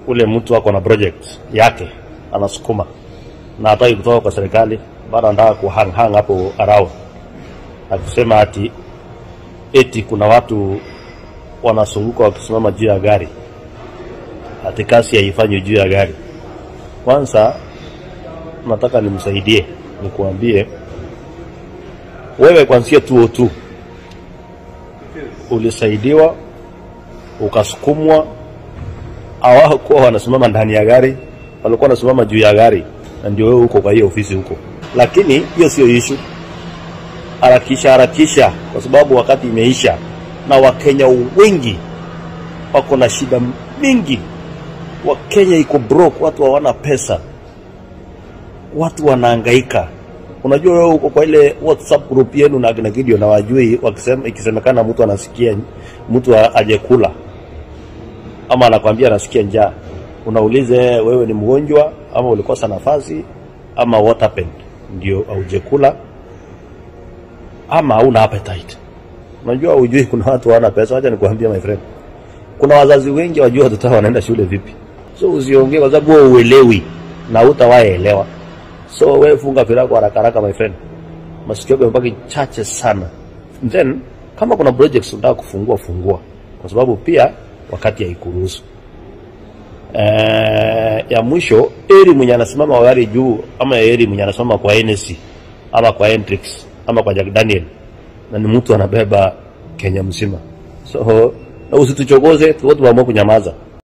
ule mtu wako na project yake anasukuma na hataki kutoka kwa serikali, bado anataka kuhang hapo around akisema eti kuna watu wanasunguka wakisimama juu ya gari, ati kasi haifanywi juu ya gari. Kwanza nataka nimsaidie, nikuambie wewe kwanza 202 ulisaidiwa ukasukumwa, hawao kwa wanasimama ndani ya gari, walikuwa wanasimama juu ya gari, na ndio wewe uko kwa hiyo ofisi huko. Lakini hiyo sio issue. Harakisha kwa sababu wakati imeisha na Wakenya wengi wako na shida mingi. Wakenya iko broke, watu hawana pesa, watu wanahangaika. Unajua wewe uko kwa ile WhatsApp group yenu na Gideon na wajui, ikisemekana mtu anasikia mtu ajekula ama anakuambia anasikia njaa, unaulize wewe ni mgonjwa ama ulikosa nafasi ama what happened ndio aujekula ama hauna appetite. Unajua hujui kuna watu hawana pesa. Acha nikuambia my friend, kuna wazazi wengi wajua watoto wanaenda shule vipi. So usiongee kwa sababu wewe uelewi na hutawaelewa. So wewe funga firako haraka my friend, masikio yako yabaki chache sana. Then kama kuna projects unataka fungua, kwa sababu pia wakati haikuruhusu. Ya mwisho, eri mwenye anasimama gari juu ama eri mwenye anasimama kwa NSC ama kwa Hendrix ama kwa Jack Daniel, na ni mtu anabeba Kenya mzima. So usituchokoze, tuwe tuamue kunyamaza.